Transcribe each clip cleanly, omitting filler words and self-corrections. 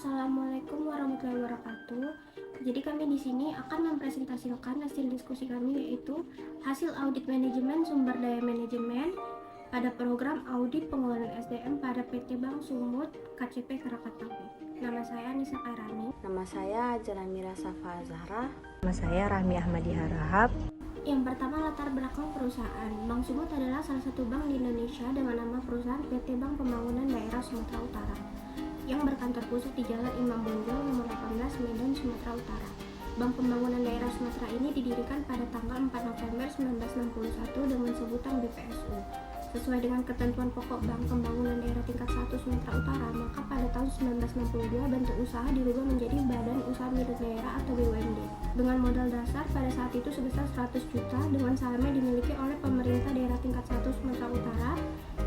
Assalamualaikum warahmatullahi wabarakatuh. Jadi kami di sini akan mempresentasikan hasil diskusi kami, yaitu hasil audit manajemen sumber daya manajemen pada program audit pengelolaan SDM pada PT Bank Sumut KCP Krakatau. Nama saya Nisa Kairani. Nama saya Jalamira Safa Zahra. Nama saya Rahmi Ahmadi Harahap. Yang pertama, latar belakang perusahaan. Bank Sumut adalah salah satu bank di Indonesia dengan nama perusahaan PT Bank Pembangunan Daerah Sumatera Utara yang berkantor pusat di Jalan Imam Bonjol nomor 18 Medan, Sumatera Utara. Bank Pembangunan Daerah Sumatera ini didirikan pada tanggal 4 November 1961 dengan sebutan BPSU. Sesuai dengan ketentuan pokok Bank Pembangunan Daerah Tingkat 1 Sumatera Utara, maka pada tahun 1962 bentuk usaha dirubah menjadi Badan Usaha Milik Daerah atau BUMD. Dengan modal dasar pada saat itu sebesar 100 juta dengan sahamnya dimiliki oleh pemerintah daerah tingkat 1 Sumatera Utara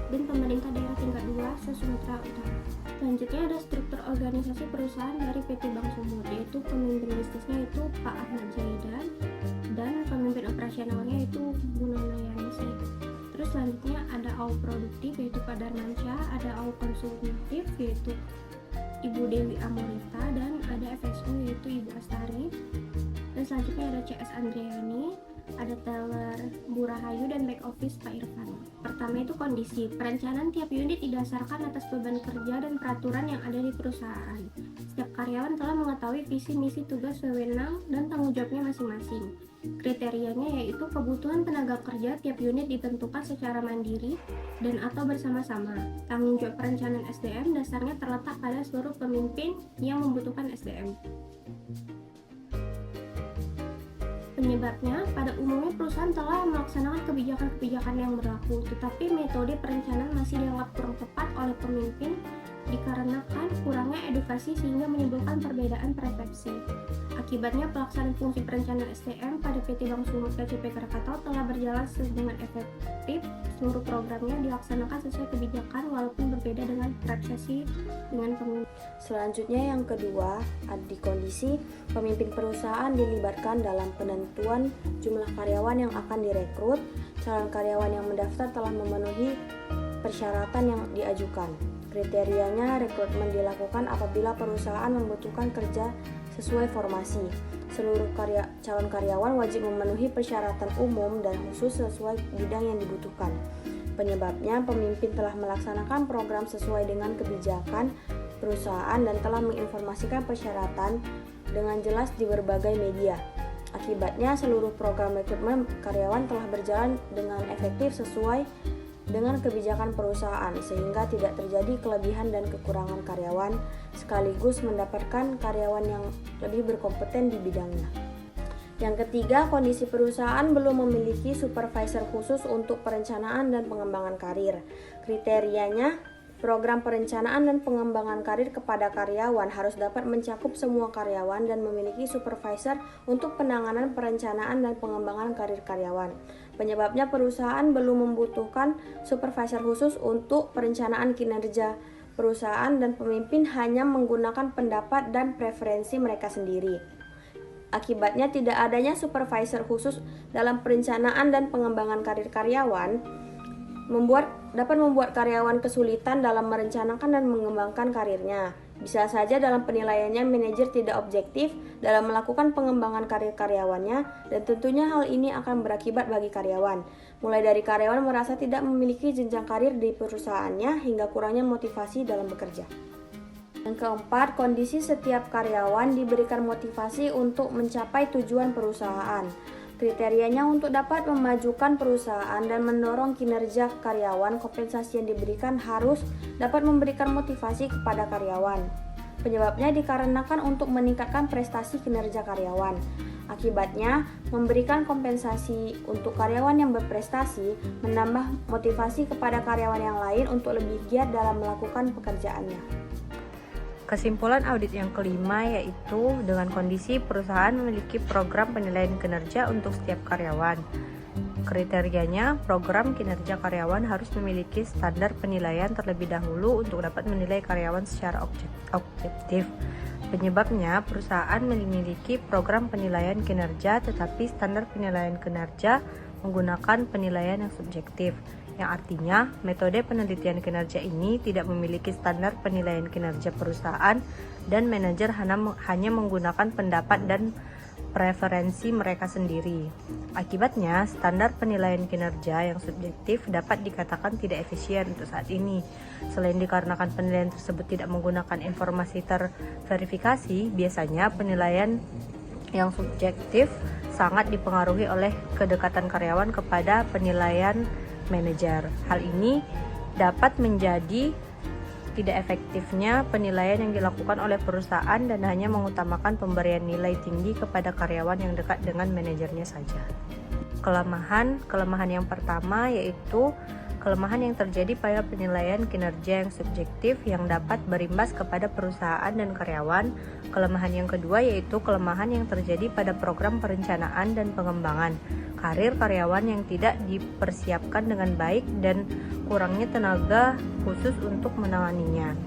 dan pemerintah daerah tingkat 2 se-Sumatera Utara. Selanjutnya ada struktur organisasi perusahaan dari PT Bank Sumut, yaitu pemimpin bisnisnya itu Pak Ahmad Zaidan dan pemimpin operasionalnya itu Bu Nona Yanisi. Terus selanjutnya ada AU produktif yaitu Pak Darmansyah, ada AU konsumtif yaitu Ibu Dewi Amorita, dan ada FSU yaitu Ibu Astari. Dan selanjutnya ada CS Andriani, ada teller Bu Rahayu, dan back office Pak Irfan. Pertama itu kondisi. Perencanaan tiap unit didasarkan atas beban kerja dan peraturan yang ada di perusahaan. Setiap karyawan telah mengetahui visi, misi, tugas, wewenang, dan tanggung jawabnya masing-masing. Kriterianya yaitu kebutuhan tenaga kerja tiap unit ditentukan secara mandiri dan atau bersama-sama. Tanggung jawab perencanaan SDM dasarnya terletak pada seluruh pemimpin yang membutuhkan SDM. Penyebabnya, pada umumnya perusahaan telah melaksanakan kebijakan-kebijakan yang berlaku, tetapi metode perencanaan masih dianggap kurang tepat oleh pemimpin dikarenakan kurangnya edukasi sehingga menimbulkan perbedaan persepsi. Akibatnya, pelaksanaan fungsi perencanaan SDM pada PT Bank Sumut KCP Krakatau telah berjalan dengan efektif. Seluruh programnya dilaksanakan sesuai kebijakan walaupun berbeda dengan persepsi dengan pemimpin. Selanjutnya yang kedua, ada di kondisi pemimpin perusahaan dilibatkan dalam penentuan jumlah karyawan yang akan direkrut. Calon karyawan yang mendaftar telah memenuhi persyaratan yang diajukan. Kriterianya, rekrutmen dilakukan apabila perusahaan membutuhkan kerja sesuai formasi. Seluruh calon karyawan wajib memenuhi persyaratan umum dan khusus sesuai bidang yang dibutuhkan. Penyebabnya, pemimpin telah melaksanakan program sesuai dengan kebijakan perusahaan dan telah menginformasikan persyaratan dengan jelas di berbagai media. Akibatnya, seluruh program rekrutmen karyawan telah berjalan dengan efektif sesuai dengan kebijakan perusahaan sehingga tidak terjadi kelebihan dan kekurangan karyawan, sekaligus mendapatkan karyawan yang lebih berkompeten di bidangnya. Yang ketiga, kondisi perusahaan belum memiliki supervisor khusus untuk perencanaan dan pengembangan karir. Kriterianya, program perencanaan dan pengembangan karir kepada karyawan harus dapat mencakup semua karyawan dan memiliki supervisor untuk penanganan perencanaan dan pengembangan karir karyawan. Penyebabnya, perusahaan belum membutuhkan supervisor khusus untuk perencanaan kinerja perusahaan dan pemimpin hanya menggunakan pendapat dan preferensi mereka sendiri. Akibatnya, tidak adanya supervisor khusus dalam perencanaan dan pengembangan karir karyawan dapat membuat karyawan kesulitan dalam merencanakan dan mengembangkan karirnya. Bisa saja dalam penilaiannya manajer tidak objektif dalam melakukan pengembangan karir karyawannya, dan tentunya hal ini akan berakibat bagi karyawan. Mulai dari karyawan merasa tidak memiliki jenjang karir di perusahaannya hingga kurangnya motivasi dalam bekerja. Yang keempat, kondisi setiap karyawan diberikan motivasi untuk mencapai tujuan perusahaan. Kriterianya, untuk dapat memajukan perusahaan dan mendorong kinerja karyawan, kompensasi yang diberikan harus dapat memberikan motivasi kepada karyawan. Penyebabnya dikarenakan untuk meningkatkan prestasi kinerja karyawan. Akibatnya, memberikan kompensasi untuk karyawan yang berprestasi menambah motivasi kepada karyawan yang lain untuk lebih giat dalam melakukan pekerjaannya. Kesimpulan audit yang kelima yaitu dengan kondisi perusahaan memiliki program penilaian kinerja untuk setiap karyawan. Kriterianya, program kinerja karyawan harus memiliki standar penilaian terlebih dahulu untuk dapat menilai karyawan secara objektif. Penyebabnya, perusahaan memiliki program penilaian kinerja tetapi standar penilaian kinerja menggunakan penilaian yang subjektif. yang artinya metode penelitian kinerja ini tidak memiliki standar penilaian kinerja perusahaan dan manajer hanya menggunakan pendapat dan preferensi mereka sendiri. Akibatnya, standar penilaian kinerja yang subjektif dapat dikatakan tidak efisien untuk saat ini. Selain dikarenakan penilaian tersebut tidak menggunakan informasi terverifikasi, biasanya penilaian yang subjektif sangat dipengaruhi oleh kedekatan karyawan kepada penilaian manajer. Hal ini dapat menjadi tidak efektifnya penilaian yang dilakukan oleh perusahaan dan hanya mengutamakan pemberian nilai tinggi kepada karyawan yang dekat dengan manajernya saja. Kelemahan yang pertama yaitu kelemahan yang terjadi pada penilaian kinerja yang subjektif yang dapat berimbas kepada perusahaan dan karyawan. Kelemahan yang kedua yaitu kelemahan yang terjadi pada program perencanaan dan pengembangan karir karyawan yang tidak dipersiapkan dengan baik dan kurangnya tenaga khusus untuk menanganinya.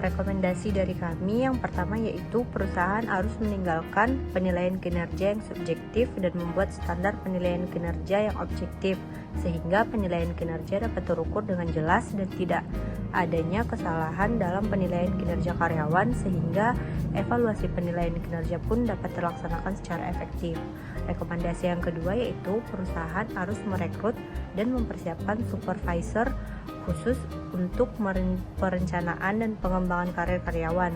Rekomendasi dari kami yang pertama yaitu perusahaan harus meninggalkan penilaian kinerja yang subjektif dan membuat standar penilaian kinerja yang objektif sehingga penilaian kinerja dapat terukur dengan jelas dan tidak adanya kesalahan dalam penilaian kinerja karyawan sehingga evaluasi penilaian kinerja pun dapat terlaksanakan secara efektif. Rekomendasi yang kedua yaitu perusahaan harus merekrut dan mempersiapkan supervisor khusus untuk perencanaan dan pengembangan karir karyawan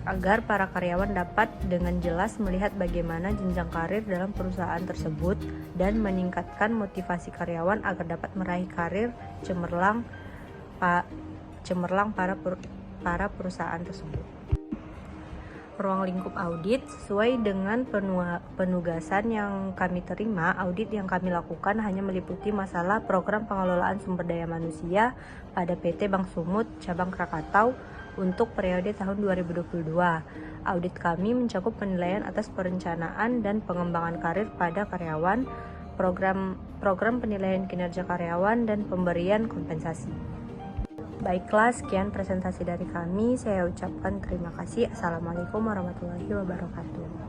agar para karyawan dapat dengan jelas melihat bagaimana jenjang karir dalam perusahaan tersebut dan meningkatkan motivasi karyawan agar dapat meraih karir cemerlang para perusahaan tersebut. Ruang lingkup audit sesuai dengan penugasan yang kami terima, audit yang kami lakukan hanya meliputi masalah program pengelolaan sumber daya manusia pada PT Bank Sumut cabang Krakatau untuk periode tahun 2022. Audit kami mencakup penilaian atas perencanaan dan pengembangan karir pada karyawan, program penilaian kinerja karyawan dan pemberian kompensasi. Baiklah, sekian presentasi dari kami. Saya ucapkan terima kasih. Assalamualaikum warahmatullahi wabarakatuh.